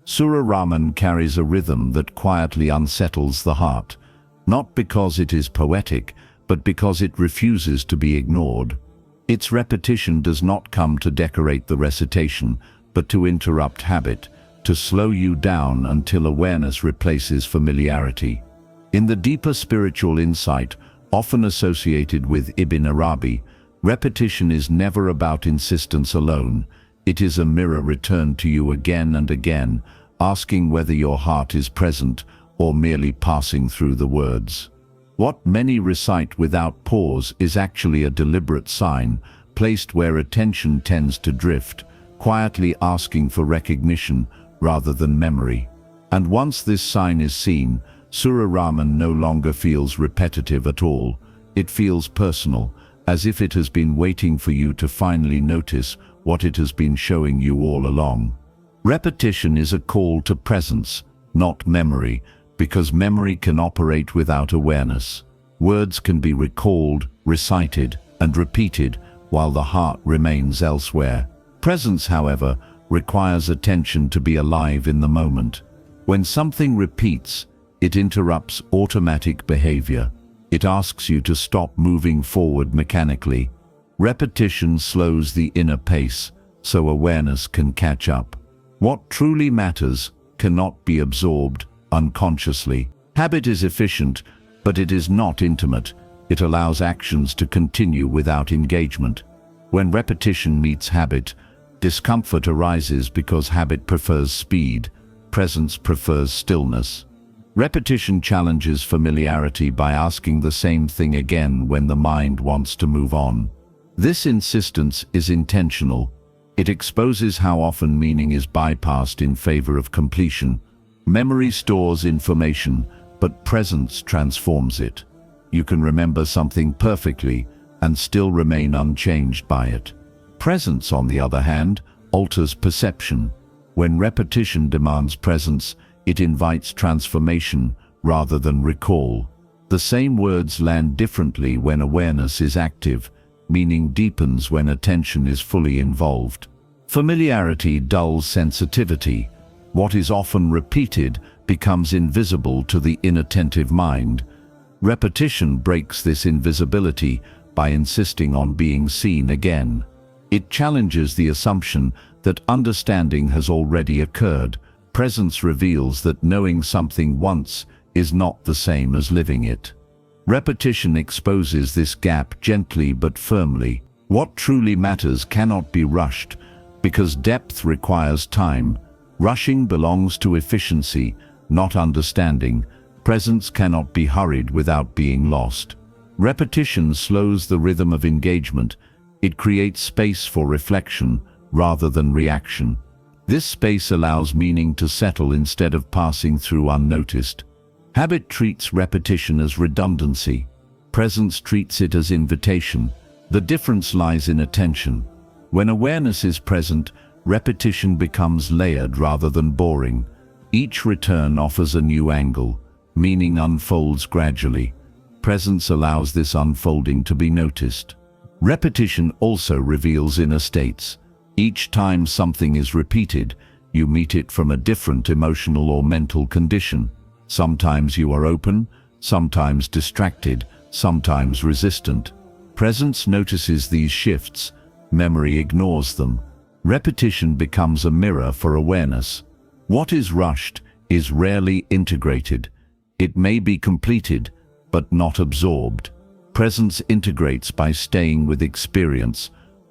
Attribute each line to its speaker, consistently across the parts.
Speaker 1: Surah Rahman carries a rhythm that quietly unsettles the heart, not because it is poetic, but because it refuses to be ignored. Its repetition does not come to decorate the recitation, but to interrupt habit, to slow you down until awareness replaces familiarity. In the deeper spiritual insight, often associated with Ibn Arabi, repetition is never about insistence alone. It is a mirror returned to you again and again, asking whether your heart is present or merely passing through the words. What many recite without pause is actually a deliberate sign, placed where attention tends to drift, quietly asking for recognition rather than memory. And once this sign is seen, Surah Rahman no longer feels repetitive at all. It feels personal, as if it has been waiting for you to finally notice what it has been showing you all along. Repetition is a call to presence, not memory, because memory can operate without awareness. Words can be recalled, recited, and repeated, while the heart remains elsewhere. Presence, however, requires attention to be alive in the moment. When something repeats, it interrupts automatic behavior. It asks you to stop moving forward mechanically. Repetition slows the inner pace, so awareness can catch up. What truly matters cannot be absorbed unconsciously. Habit is efficient, but it is not intimate. It allows actions to continue without engagement. When repetition meets habit, discomfort arises because habit prefers speed, presence prefers stillness. Repetition challenges familiarity by asking the same thing again when the mind wants to move on. This insistence is intentional. It exposes how often meaning is bypassed in favor of completion. Memory stores information, but presence transforms it. You can remember something perfectly and still remain unchanged by it. Presence, on the other hand, alters perception. When repetition demands presence, it invites transformation rather than recall. The same words land differently when awareness is active. Meaning deepens when attention is fully involved. Familiarity dulls sensitivity. What is often repeated becomes invisible to the inattentive mind. Repetition breaks this invisibility by insisting on being seen again. It challenges the assumption that understanding has already occurred. Presence reveals that knowing something once is not the same as living it. Repetition exposes this gap gently but firmly. What truly matters cannot be rushed, because depth requires time. Rushing belongs to efficiency, not understanding. Presence cannot be hurried without being lost. Repetition slows the rhythm of engagement. It creates space for reflection rather than reaction. This space allows meaning to settle instead of passing through unnoticed. Habit treats repetition as redundancy. Presence treats it as invitation. The difference lies in attention. When awareness is present, repetition becomes layered rather than boring. Each return offers a new angle. Meaning unfolds gradually. Presence allows this unfolding to be noticed. Repetition also reveals inner states. Each time something is repeated, you meet it from a different emotional or mental condition. Sometimes you are open, sometimes distracted, sometimes resistant. Presence notices these shifts. Memory ignores them. Repetition becomes a mirror for awareness. What is rushed is rarely integrated. It may be completed, but not absorbed. Presence integrates by staying with experience.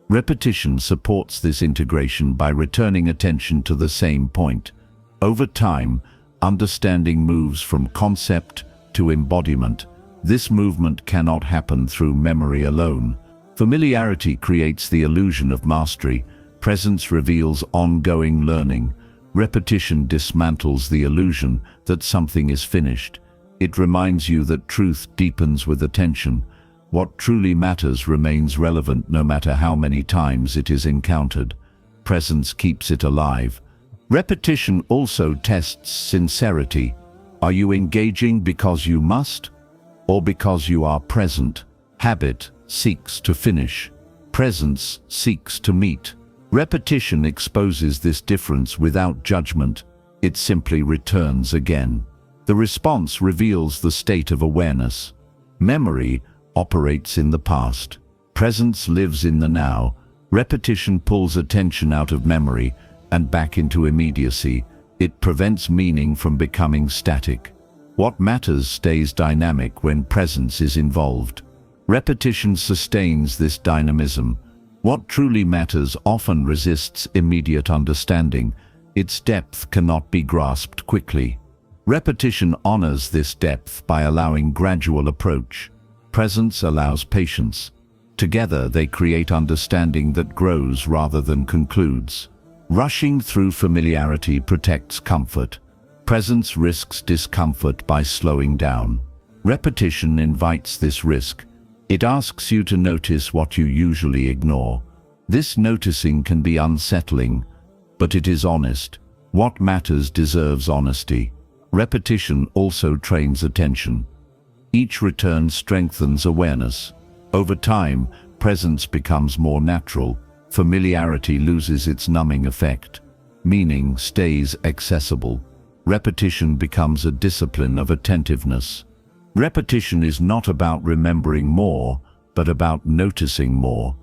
Speaker 1: Repetition supports this integration by returning attention to the same point. Over time, understanding moves from concept to embodiment. This movement cannot happen through memory alone. Familiarity creates the illusion of mastery. Presence reveals ongoing learning. Repetition dismantles the illusion that something is finished. It reminds you that truth deepens with attention. What truly matters remains relevant no matter how many times it is encountered. Presence keeps it alive. Repetition also tests sincerity. Are you engaging because you must, or because you are present? Habit seeks to finish. Presence seeks to meet. Repetition exposes this difference without judgment. it simply returns again. The response reveals the state of awareness. Memory operates in the past. Presence lives in the now. Repetition pulls attention out of memory and back into immediacy. It prevents meaning from becoming static. What matters stays dynamic when presence is involved. Repetition sustains this dynamism. What truly matters often resists immediate understanding. Its depth cannot be grasped quickly. Repetition honors this depth by allowing gradual approach. Presence allows patience. Together they create understanding that grows rather than concludes. Rushing through familiarity protects comfort. Presence risks discomfort by slowing down. Repetition invites this risk. It asks you to notice what you usually ignore. This noticing can be unsettling, but it is honest. What matters deserves honesty. Repetition also trains attention. Each return strengthens awareness. Over time, presence becomes more natural. Familiarity loses its numbing effect. Meaning stays accessible. Repetition becomes a discipline of attentiveness. Repetition is not about remembering more, but about noticing more.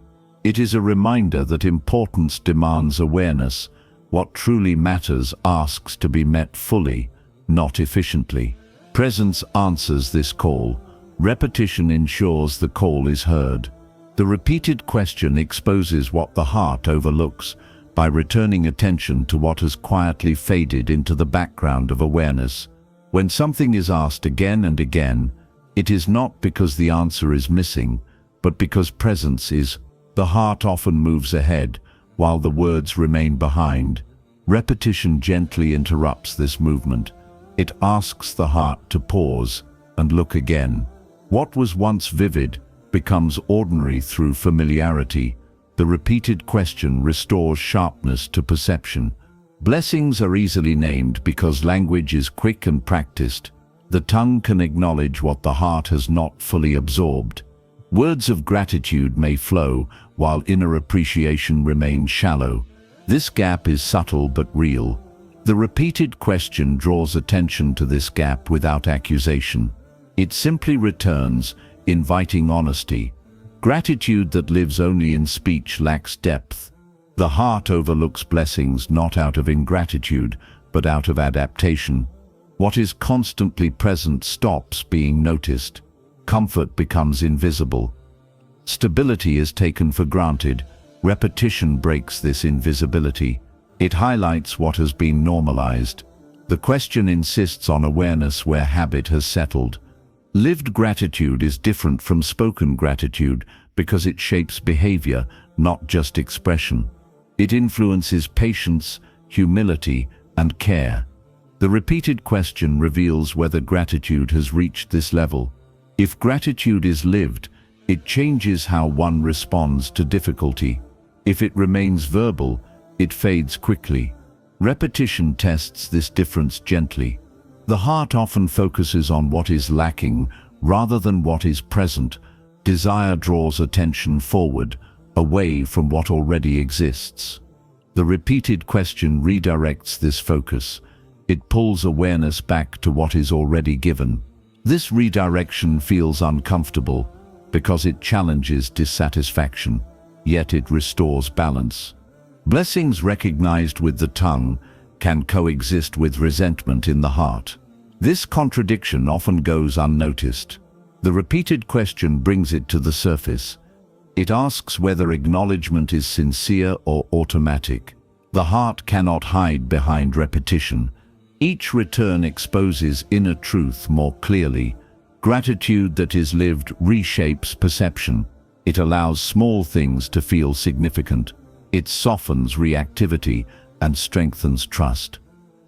Speaker 1: It is a reminder that importance demands awareness. What truly matters asks to be met fully, not efficiently. Presence answers this call. Repetition ensures the call is heard. The repeated question exposes what the heart overlooks by returning attention to what has quietly faded into the background of awareness. When something is asked again and again, it is not because the answer is missing, but because presence is. The heart often moves ahead, while the words remain behind. Repetition gently interrupts this movement. It asks the heart to pause and look again. What was once vivid becomes ordinary through familiarity. The repeated question restores sharpness to perception. Blessings are easily named because language is quick and practiced. The tongue can acknowledge what the heart has not fully absorbed. Words of gratitude may flow, while inner appreciation remains shallow. This gap is subtle but real. The repeated question draws attention to this gap without accusation. It simply returns, inviting honesty. Gratitude that lives only in speech lacks depth. The heart overlooks blessings not out of ingratitude, but out of adaptation. What is constantly present stops being noticed. Comfort becomes invisible. Stability is taken for granted. Repetition breaks this invisibility. It highlights what has been normalized. The question insists on awareness where habit has settled. Lived gratitude is different from spoken gratitude because it shapes behavior, not just expression. It influences patience, humility, and care. The repeated question reveals whether gratitude has reached this level. If gratitude is lived, it changes how one responds to difficulty. If it remains verbal, it fades quickly. Repetition tests this difference gently. The heart often focuses on what is lacking rather than what is present. Desire draws attention forward, away from what already exists. The repeated question redirects this focus. It pulls awareness back to what is already given. This redirection feels uncomfortable because it challenges dissatisfaction, yet it restores balance. Blessings recognized with the tongue can coexist with resentment in the heart. This contradiction often goes unnoticed. The repeated question brings it to the surface. It asks whether acknowledgement is sincere or automatic. The heart cannot hide behind repetition. Each return exposes inner truth more clearly. Gratitude that is lived reshapes perception. It allows small things to feel significant. It softens reactivity and strengthens trust.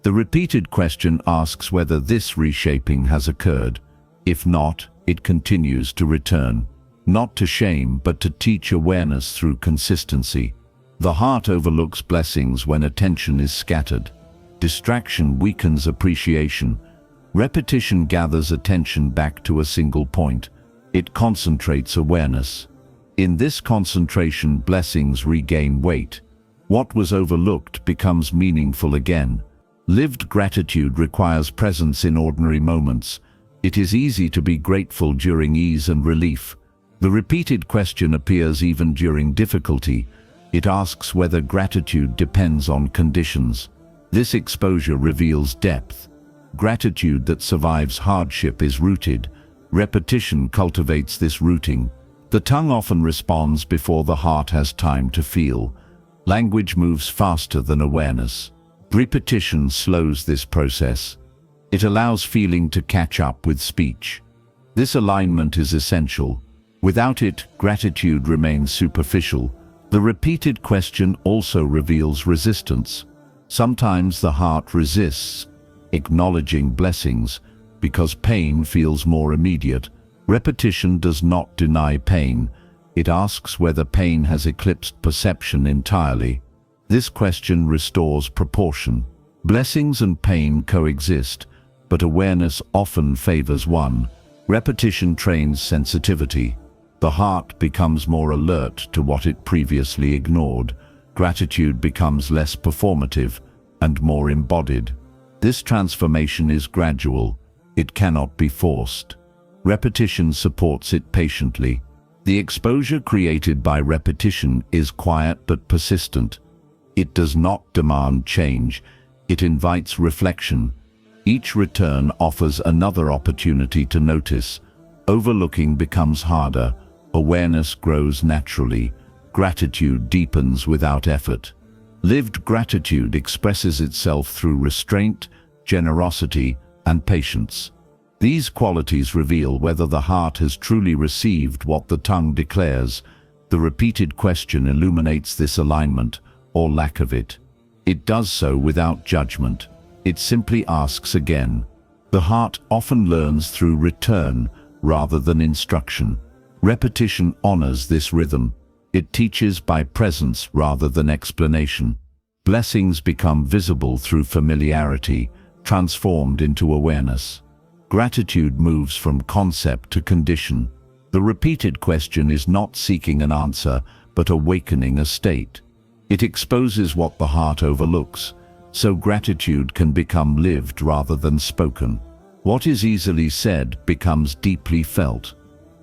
Speaker 1: The repeated question asks whether this reshaping has occurred. If not, it continues to return, not to shame but to teach awareness through consistency. The heart overlooks blessings when attention is scattered. Distraction weakens appreciation. Repetition gathers attention back to a single point. It concentrates awareness. In this concentration, blessings regain weight. What was overlooked becomes meaningful again. Lived gratitude requires presence in ordinary moments. It is easy to be grateful during ease and relief. The repeated question appears even during difficulty. It asks whether gratitude depends on conditions. This exposure reveals depth. Gratitude that survives hardship is rooted. Repetition cultivates this rooting. The tongue often responds before the heart has time to feel. Language moves faster than awareness. Repetition slows this process. It allows feeling to catch up with speech. This alignment is essential. Without it, gratitude remains superficial. The repeated question also reveals resistance. Sometimes the heart resists acknowledging blessings because pain feels more immediate. Repetition does not deny pain. It asks whether pain has eclipsed perception entirely. This question restores proportion. Blessings and pain coexist, but awareness often favors one. Repetition trains sensitivity. The heart becomes more alert to what it previously ignored. Gratitude becomes less performative and more embodied. This transformation is gradual. It cannot be forced. Repetition supports it patiently. The exposure created by repetition is quiet but persistent. It does not demand change. It invites reflection. Each return offers another opportunity to notice. Overlooking becomes harder. Awareness grows naturally. Gratitude deepens without effort. Lived gratitude expresses itself through restraint, generosity, and patience. These qualities reveal whether the heart has truly received what the tongue declares. The repeated question illuminates this alignment, or lack of it. It does so without judgment. It simply asks again. The heart often learns through return rather than instruction. Repetition honors this rhythm. It teaches by presence rather than explanation. Blessings become visible through familiarity, transformed into awareness. Gratitude moves from concept to condition. The repeated question is not seeking an answer, but awakening a state. It exposes what the heart overlooks, so gratitude can become lived rather than spoken. What is easily said becomes deeply felt.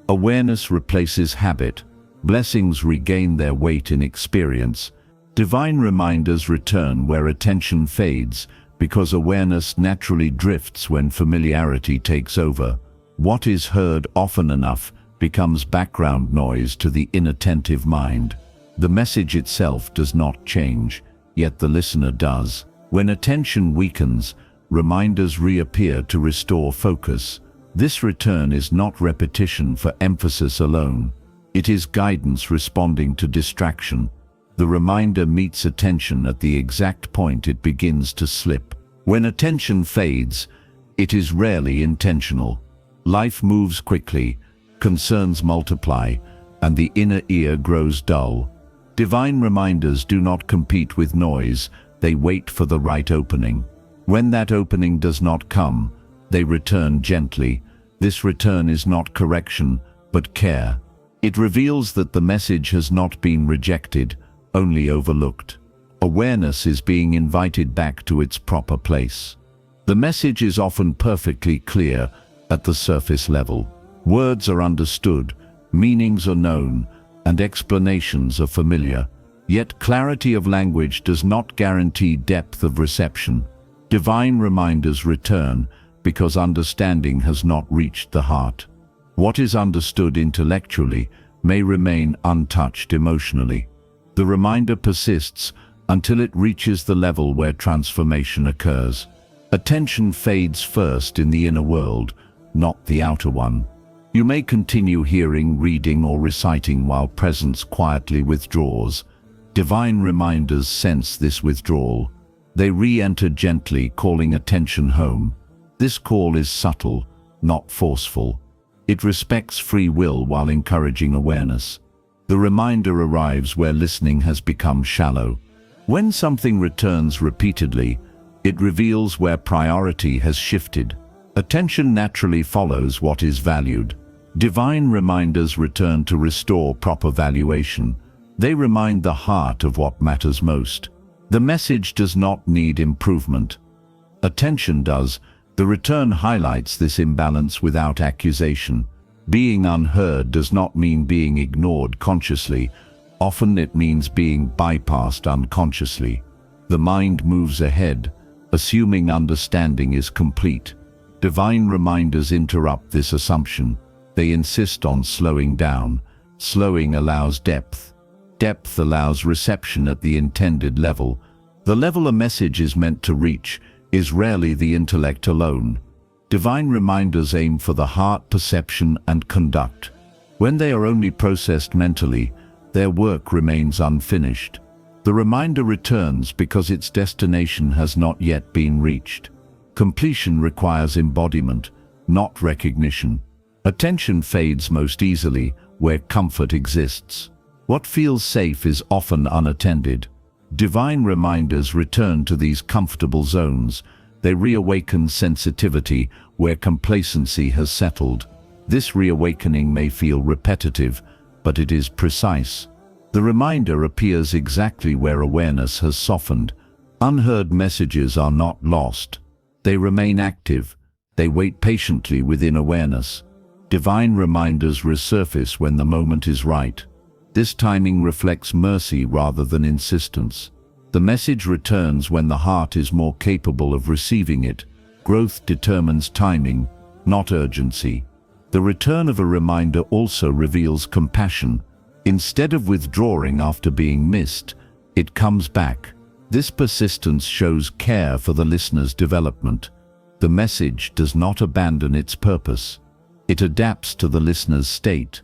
Speaker 1: Awareness replaces habit. Blessings regain their weight in experience. Divine reminders return where attention fades, because awareness naturally drifts when familiarity takes over. What is heard often enough becomes background noise to the inattentive mind. The message itself does not change, yet the listener does. When attention weakens, reminders reappear to restore focus. This return is not repetition for emphasis alone. It is guidance responding to distraction. The reminder meets attention at the exact point it begins to slip. When attention fades, it is rarely intentional. Life moves quickly, concerns multiply, and the inner ear grows dull. Divine reminders do not compete with noise, they wait for the right opening. When that opening does not come, they return gently. This return is not correction, but care. It reveals that the message has not been rejected, only overlooked. Awareness is being invited back to its proper place. The message is often perfectly clear at the surface level. Words are understood, meanings are known, and explanations are familiar. Yet clarity of language does not guarantee depth of reception. Divine reminders return because understanding has not reached the heart. What is understood intellectually may remain untouched emotionally. The reminder persists until it reaches the level where transformation occurs. Attention fades first in the inner world, not the outer one. You may continue hearing, reading, or reciting while presence quietly withdraws. Divine reminders sense this withdrawal. They re-enter gently, calling attention home. This call is subtle, not forceful. It respects free will while encouraging awareness. The reminder arrives where listening has become shallow. When something returns repeatedly, it reveals where priority has shifted. Attention naturally follows what is valued. Divine reminders return to restore proper valuation. They remind the heart of what matters most. The message does not need improvement. Attention does. The return highlights this imbalance without accusation. Being unheard does not mean being ignored consciously. Often it means being bypassed unconsciously. The mind moves ahead, assuming understanding is complete. Divine reminders interrupt this assumption. They insist on slowing down. Slowing allows depth. Depth allows reception at the intended level. The level a message is meant to reach is rarely the intellect alone. Divine reminders aim for the heart, perception, and conduct. When they are only processed mentally, their work remains unfinished. The reminder returns because its destination has not yet been reached. Completion requires embodiment, not recognition. Attention fades most easily where comfort exists. What feels safe is often unattended. Divine reminders return to these comfortable zones. They reawaken sensitivity where complacency has settled. This reawakening may feel repetitive, but it is precise. The reminder appears exactly where awareness has softened. Unheard messages are not lost. They remain active. They wait patiently within awareness. Divine reminders resurface when the moment is right. This timing reflects mercy rather than insistence. The message returns when the heart is more capable of receiving it. Growth determines timing, not urgency. The return of a reminder also reveals compassion. Instead of withdrawing after being missed, it comes back. This persistence shows care for the listener's development. The message does not abandon its purpose. It adapts to the listener's state.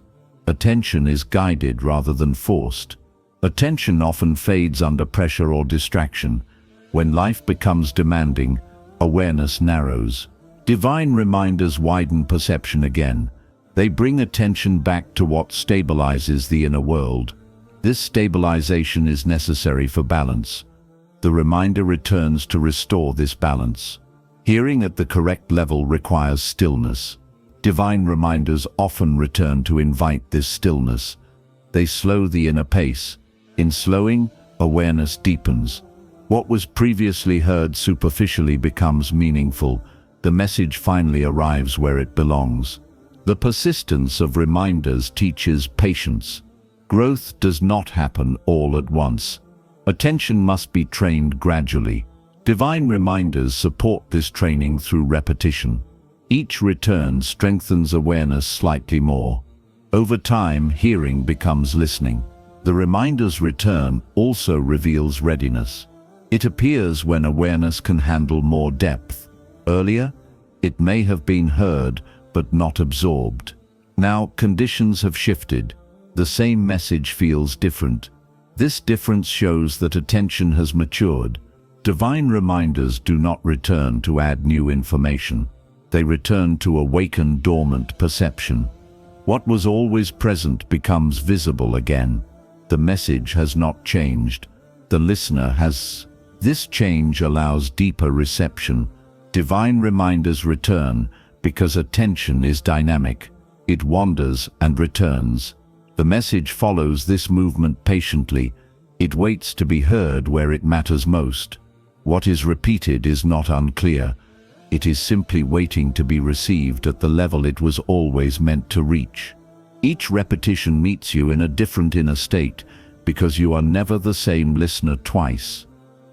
Speaker 1: Attention is guided rather than forced. Attention often fades under pressure or distraction. When life becomes demanding, awareness narrows. Divine reminders widen perception again. They bring attention back to what stabilizes the inner world. This stabilization is necessary for balance. The reminder returns to restore this balance. Hearing at the correct level requires stillness. Divine reminders often return to invite this stillness. They slow the inner pace. In slowing, awareness deepens. What was previously heard superficially becomes meaningful. The message finally arrives where it belongs. The persistence of reminders teaches patience. Growth does not happen all at once. Attention must be trained gradually. Divine reminders support this training through repetition. Each return strengthens awareness slightly more. Over time, hearing becomes listening. The reminder's return also reveals readiness. It appears when awareness can handle more depth. Earlier, it may have been heard but not absorbed. Now, conditions have shifted. The same message feels different. This difference shows that attention has matured. Divine reminders do not return to add new information. They return to awaken dormant perception. What was always present becomes visible again. The message has not changed. The listener has. This change allows deeper reception. Divine reminders return because attention is dynamic. It wanders and returns. The message follows this movement patiently. It waits to be heard where it matters most. What is repeated is not unclear. It is simply waiting to be received at the level it was always meant to reach. Each repetition meets you in a different inner state because you are never the same listener twice.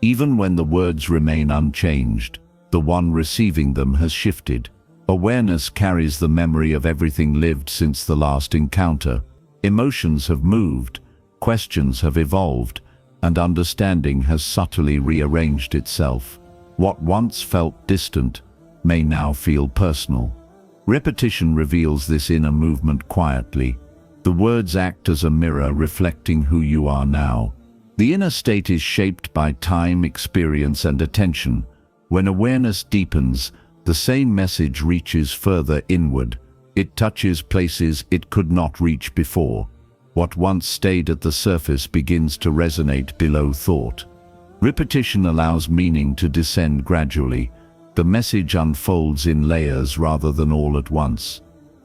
Speaker 1: Even when the words remain unchanged, the one receiving them has shifted. Awareness carries the memory of everything lived since the last encounter. Emotions have moved, questions have evolved, and understanding has subtly rearranged itself. What once felt distant may now feel personal. Repetition reveals this inner movement quietly. The words act as a mirror reflecting who you are now. The inner state is shaped by time, experience, and attention. When awareness deepens, the same message reaches further inward. It touches places it could not reach before. What once stayed at the surface begins to resonate below thought. Repetition allows meaning to descend gradually. The message unfolds in layers rather than all at once.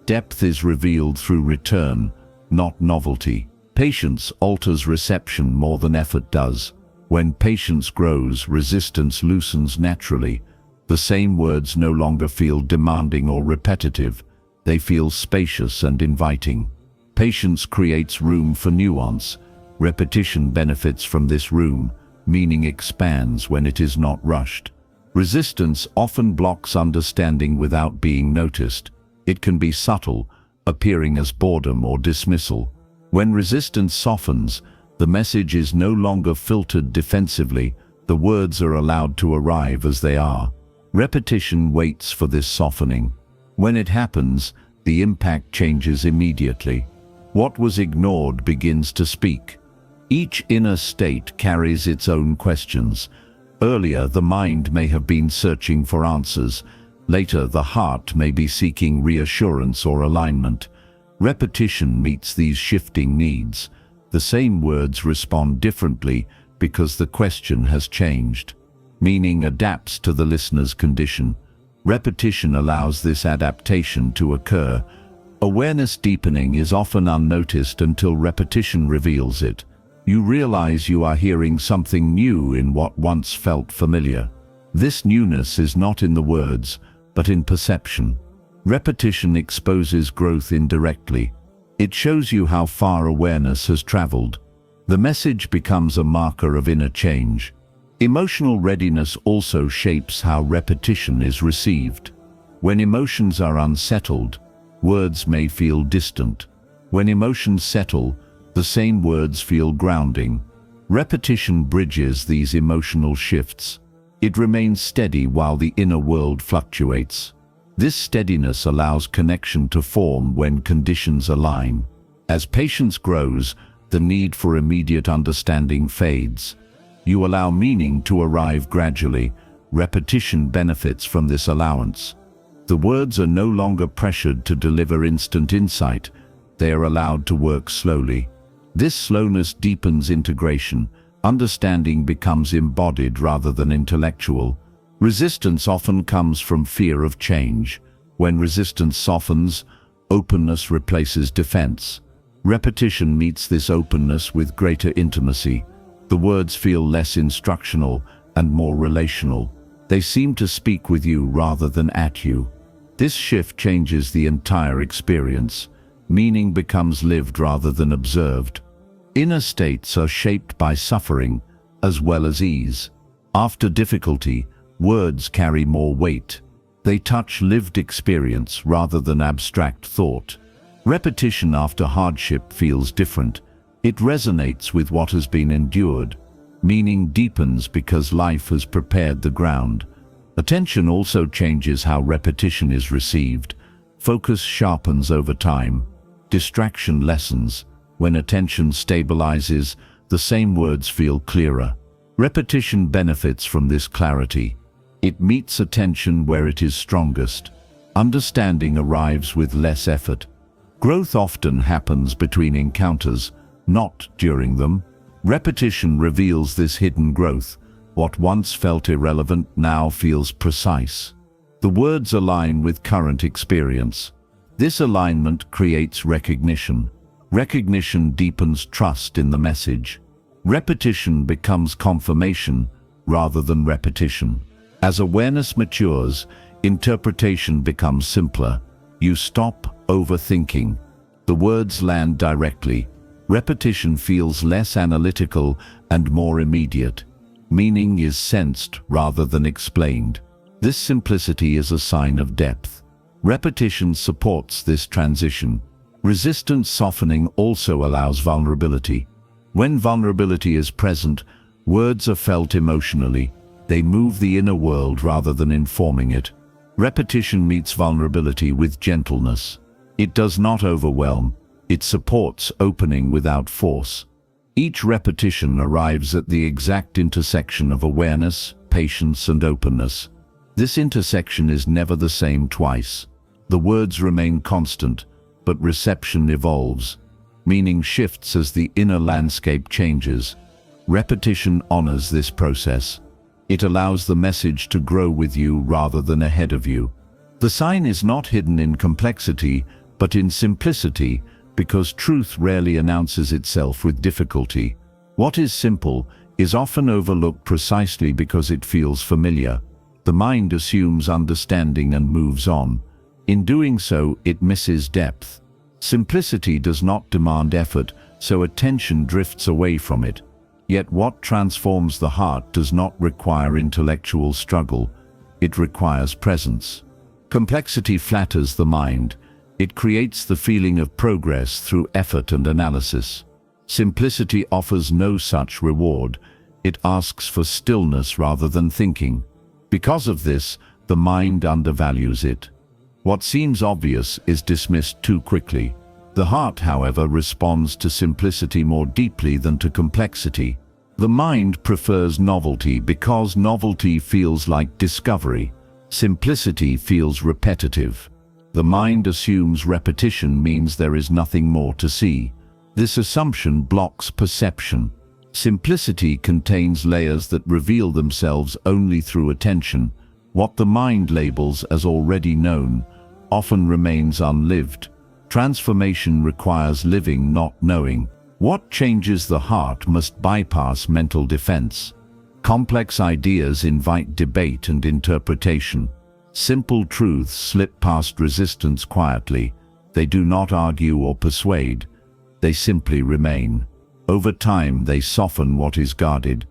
Speaker 1: Depth is revealed through return, not novelty. Patience alters reception more than effort does. When patience grows, resistance loosens naturally. The same words no longer feel demanding or repetitive. They feel spacious and inviting. Patience creates room for nuance. Repetition benefits from this room. Meaning expands when it is not rushed. Resistance often blocks understanding without being noticed. It can be subtle, appearing as boredom or dismissal. When resistance softens, the message is no longer filtered defensively. The words are allowed to arrive as they are. Repetition waits for this softening. When it happens, the impact changes immediately. What was ignored begins to speak. Each inner state carries its own questions. Earlier, the mind may have been searching for answers. Later, the heart may be seeking reassurance or alignment. Repetition meets these shifting needs. The same words respond differently because the question has changed. Meaning adapts to the listener's condition. Repetition allows this adaptation to occur. Awareness deepening is often unnoticed until repetition reveals it. You realize you are hearing something new in what once felt familiar. This newness is not in the words, but in perception. Repetition exposes growth indirectly. It shows you how far awareness has traveled. The message becomes a marker of inner change. Emotional readiness also shapes how repetition is received. When emotions are unsettled, words may feel distant. When emotions settle, the same words feel grounding. Repetition bridges these emotional shifts. It remains steady while the inner world fluctuates. This steadiness allows connection to form when conditions align. As patience grows, the need for immediate understanding fades. You allow meaning to arrive gradually. Repetition benefits from this allowance. The words are no longer pressured to deliver instant insight. They are allowed to work slowly. This slowness deepens integration. Understanding becomes embodied rather than intellectual. Resistance often comes from fear of change. When resistance softens, openness replaces defense. Repetition meets this openness with greater intimacy. The words feel less instructional and more relational. They seem to speak with you rather than at you. This shift changes the entire experience. Meaning becomes lived rather than observed. Inner states are shaped by suffering as well as ease. After difficulty, words carry more weight. They touch lived experience rather than abstract thought. Repetition after hardship feels different. It resonates with what has been endured. Meaning deepens because life has prepared the ground. Attention also changes how repetition is received. Focus sharpens over time. Distraction lessens. When attention stabilizes, the same words feel clearer. Repetition benefits from this clarity. It meets attention where it is strongest. Understanding arrives with less effort. Growth often happens between encounters, not during them. Repetition reveals this hidden growth. What once felt irrelevant now feels precise. The words align with current experience. This alignment creates recognition. Recognition deepens trust in the message. Repetition becomes confirmation rather than repetition. As awareness matures, interpretation becomes simpler. You stop overthinking. The words land directly. Repetition feels less analytical and more immediate. Meaning is sensed rather than explained. This simplicity is a sign of depth. Repetition supports this transition. Resistance softening also allows vulnerability. When vulnerability is present, words are felt emotionally. They move the inner world rather than informing it. Repetition meets vulnerability with gentleness. It does not overwhelm. It supports opening without force. Each repetition arrives at the exact intersection of awareness, patience, and openness. This intersection is never the same twice. The words remain constant, but reception evolves. Meaning shifts as the inner landscape changes. Repetition honors this process. It allows the message to grow with you rather than ahead of you. The sign is not hidden in complexity, but in simplicity, because truth rarely announces itself with difficulty. What is simple is often overlooked precisely because it feels familiar. The mind assumes understanding and moves on. In doing so, it misses depth. Simplicity does not demand effort, so attention drifts away from it. Yet what transforms the heart does not require intellectual struggle. It requires presence. Complexity flatters the mind. It creates the feeling of progress through effort and analysis. Simplicity offers no such reward. It asks for stillness rather than thinking. Because of this, the mind undervalues it. What seems obvious is dismissed too quickly. The heart, however, responds to simplicity more deeply than to complexity. The mind prefers novelty because novelty feels like discovery. Simplicity feels repetitive. The mind assumes repetition means there is nothing more to see. This assumption blocks perception. Simplicity contains layers that reveal themselves only through attention. What the mind labels as already known often remains unlived. Transformation requires living, not knowing. What changes the heart must bypass mental defense. Complex ideas invite debate and interpretation. Simple truths slip past resistance quietly. They do not argue or persuade. They simply remain. Over time, they soften what is guarded.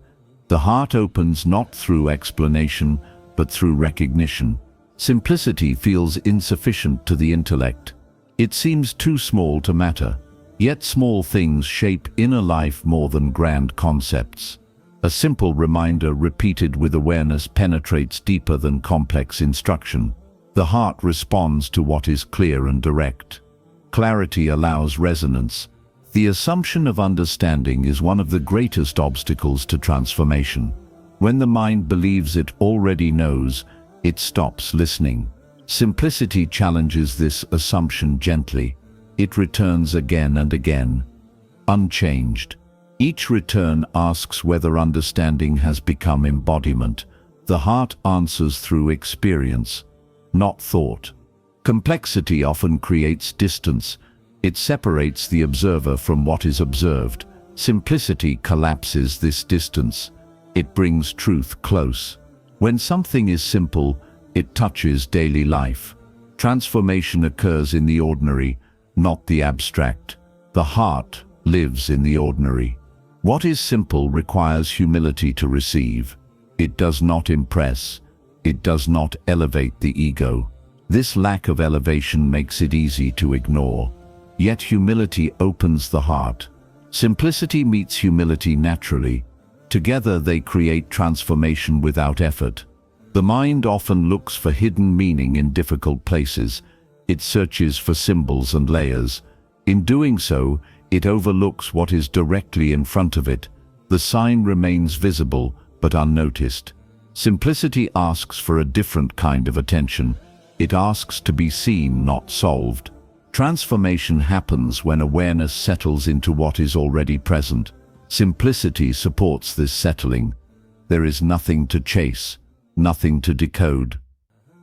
Speaker 1: The heart opens not through explanation, but through recognition. Simplicity feels insufficient to the intellect. It seems too small to matter. Yet small things shape inner life more than grand concepts. A simple reminder repeated with awareness penetrates deeper than complex instruction. The heart responds to what is clear and direct. Clarity allows resonance. The assumption of understanding is one of the greatest obstacles to transformation. When the mind believes it already knows, it stops listening. Simplicity challenges this assumption gently. It returns again and again, unchanged. Each return asks whether understanding has become embodiment. The heart answers through experience, not thought. Complexity often creates distance. It separates the observer from what is observed. Simplicity collapses this distance. It brings truth close. When something is simple, it touches daily life. Transformation occurs in the ordinary, not the abstract. The heart lives in the ordinary. What is simple requires humility to receive. It does not impress. It does not elevate the ego. This lack of elevation makes it easy to ignore. Yet humility opens the heart. Simplicity meets humility naturally. Together they create transformation without effort. The mind often looks for hidden meaning in difficult places. It searches for symbols and layers. In doing so, it overlooks what is directly in front of it. The sign remains visible, but unnoticed. Simplicity asks for a different kind of attention. It asks to be seen, not solved. Transformation happens when awareness settles into what is already present. Simplicity supports this settling. There is nothing to chase, nothing to decode.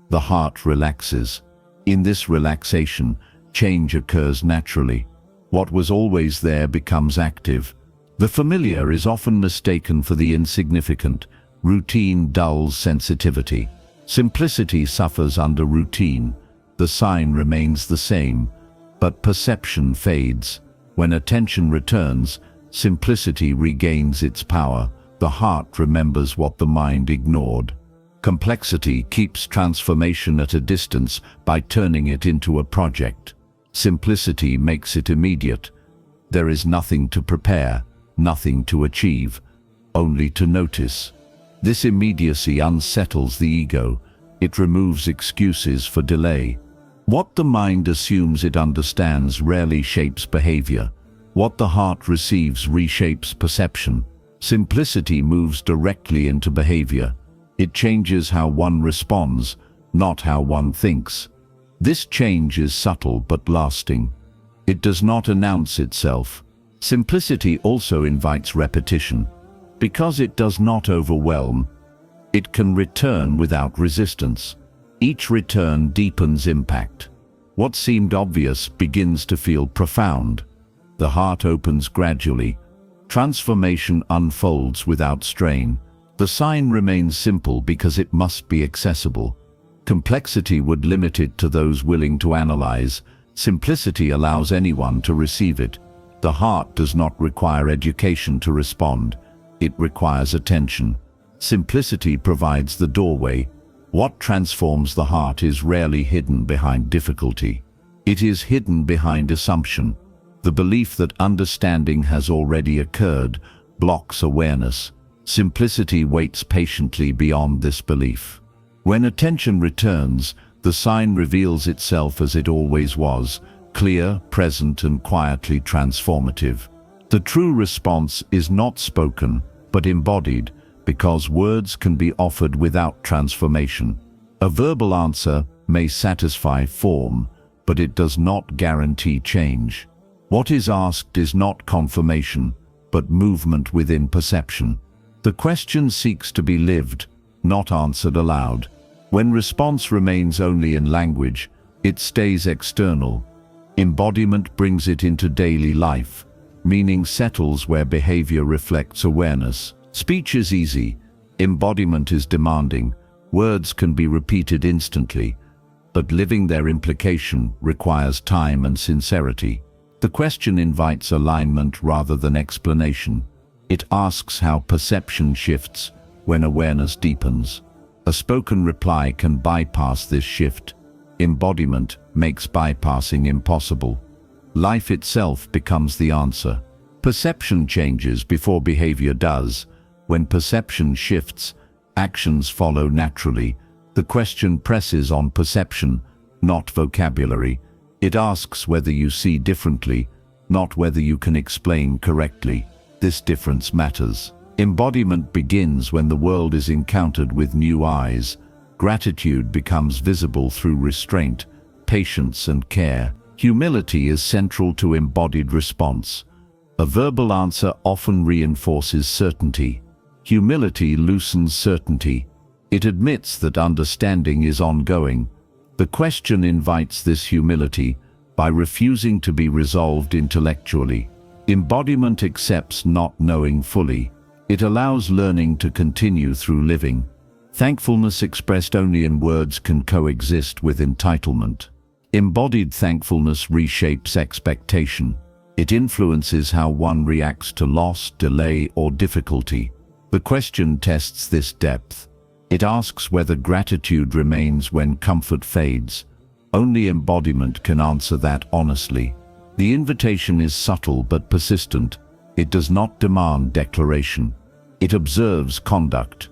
Speaker 1: The heart relaxes. In this relaxation, change occurs naturally. What was always there becomes active. The familiar is often mistaken for the insignificant. Routine dulls sensitivity. Simplicity suffers under routine. The sign remains the same, but perception fades. When attention returns, simplicity regains its power. The heart remembers what the mind ignored. Complexity keeps transformation at a distance by turning it into a project. Simplicity makes it immediate. There is nothing to prepare, nothing to achieve, only to notice. This immediacy unsettles the ego. It removes excuses for delay. What the mind assumes it understands rarely shapes behavior. What the heart receives reshapes perception. Simplicity moves directly into behavior. It changes how one responds, not how one thinks. This change is subtle but lasting. It does not announce itself. Simplicity also invites repetition. Because it does not overwhelm, it can return without resistance. Each return deepens impact. What seemed obvious begins to feel profound. The heart opens gradually. Transformation unfolds without strain. The sign remains simple because it must be accessible. Complexity would limit it to those willing to analyze. Simplicity allows anyone to receive it. The heart does not require education to respond. It requires attention. Simplicity provides the doorway. What transforms the heart is rarely hidden behind difficulty. It is hidden behind assumption. The belief that understanding has already occurred blocks awareness. Simplicity waits patiently beyond this belief. When attention returns, the sign reveals itself as it always was, clear, present, and quietly transformative. The true response is not spoken, but embodied, because words can be offered without transformation. A verbal answer may satisfy form, but it does not guarantee change. What is asked is not confirmation, but movement within perception. The question seeks to be lived, not answered aloud. When response remains only in language, it stays external. Embodiment brings it into daily life. Meaning settles where behavior reflects awareness. Speech is easy. Embodiment is demanding. Words can be repeated instantly, but living their implication requires time and sincerity. The question invites alignment rather than explanation. It asks how perception shifts when awareness deepens. A spoken reply can bypass this shift. Embodiment makes bypassing impossible. Life itself becomes the answer. Perception changes before behavior does. When perception shifts, actions follow naturally. The question presses on perception, not vocabulary. It asks whether you see differently, not whether you can explain correctly. This difference matters. Embodiment begins when the world is encountered with new eyes. Gratitude becomes visible through restraint, patience, and care. Humility is central to embodied response. A verbal answer often reinforces certainty. Humility loosens certainty. It admits that understanding is ongoing. The question invites this humility by refusing to be resolved intellectually. Embodiment accepts not knowing fully. It allows learning to continue through living. Thankfulness expressed only in words can coexist with entitlement. Embodied thankfulness reshapes expectation. It influences how one reacts to loss, delay, or difficulty. The question tests this depth. It asks whether gratitude remains when comfort fades. Only embodiment can answer that honestly. The invitation is subtle but persistent. It does not demand declaration. It observes conduct.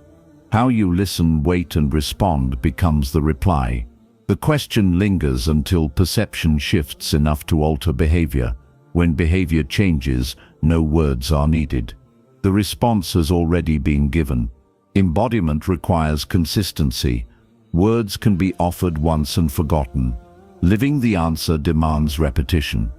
Speaker 1: How you listen, wait, and respond becomes the reply. The question lingers until perception shifts enough to alter behavior. When behavior changes, no words are needed. The response has already been given. Embodiment requires consistency. Words can be offered once and forgotten. Living the answer demands repetition.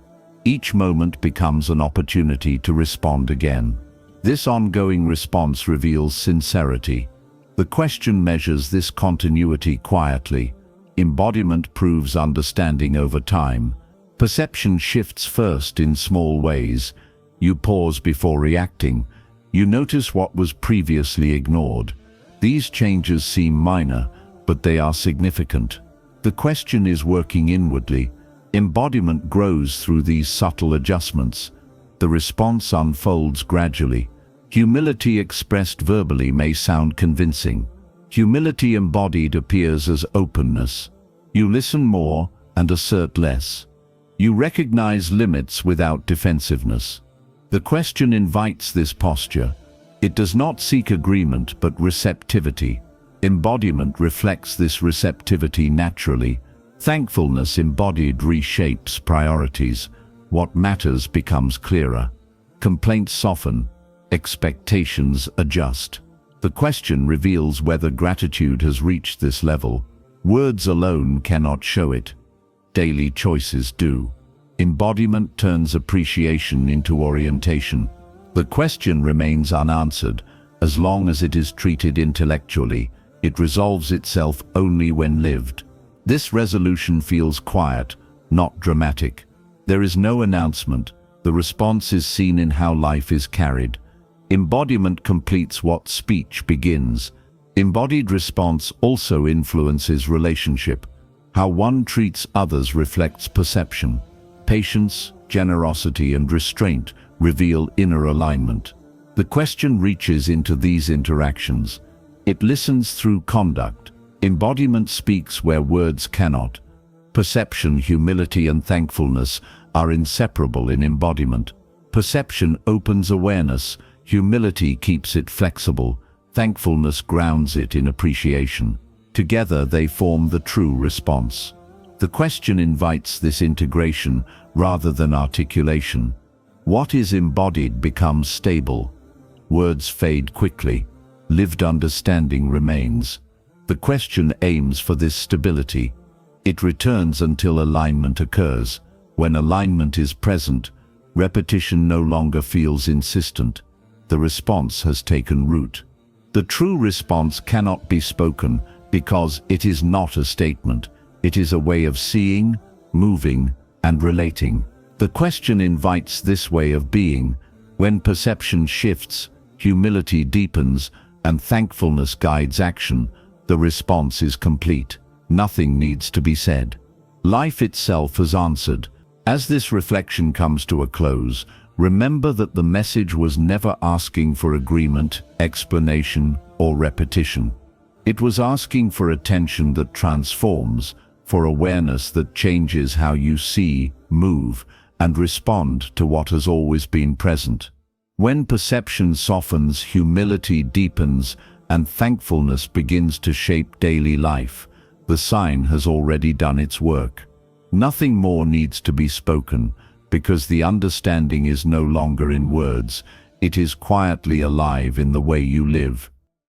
Speaker 1: Each moment becomes an opportunity to respond again. This ongoing response reveals sincerity. The question measures this continuity quietly. Embodiment proves understanding over time. Perception shifts first in small ways. You pause before reacting. You notice what was previously ignored. These changes seem minor, but they are significant. The question is working inwardly. Embodiment grows through these subtle adjustments. The response unfolds gradually. Humility expressed verbally may sound convincing. Humility embodied appears as openness. You listen more and assert less. You recognize limits without defensiveness. The question invites this posture. It does not seek agreement but receptivity. Embodiment reflects this receptivity naturally. Thankfulness embodied reshapes priorities. What matters becomes clearer. Complaints soften. Expectations adjust. The question reveals whether gratitude has reached this level. Words alone cannot show it. Daily choices do. Embodiment turns appreciation into orientation. The question remains unanswered. As long as it is treated intellectually, it resolves itself only when lived. This resolution feels quiet, not dramatic. There is no announcement. The response is seen in how life is carried. Embodiment completes what speech begins. Embodied response also influences relationship. How one treats others reflects perception. Patience, generosity, and restraint reveal inner alignment. The question reaches into these interactions. It listens through conduct. Embodiment speaks where words cannot. Perception, humility, and thankfulness are inseparable in embodiment. Perception opens awareness. Humility keeps it flexible. Thankfulness grounds it in appreciation. Together they form the true response. The question invites this integration rather than articulation. What is embodied becomes stable. Words fade quickly. Lived understanding remains. The question aims for this stability. It returns until alignment occurs. When alignment is present, repetition no longer feels insistent. The response has taken root. The true response cannot be spoken because it is not a statement. It is a way of seeing, moving, and relating. The question invites this way of being. When perception shifts, humility deepens, and thankfulness guides action, the response is complete. Nothing needs to be said. Life itself has answered. As this reflection comes to a close, remember that the message was never asking for agreement, explanation, or repetition. It was asking for attention that transforms, for awareness that changes how you see, move, and respond to what has always been present. When perception softens, humility deepens, and thankfulness begins to shape daily life, the sign has already done its work. Nothing more needs to be spoken, because the understanding is no longer in words, it is quietly alive in the way you live.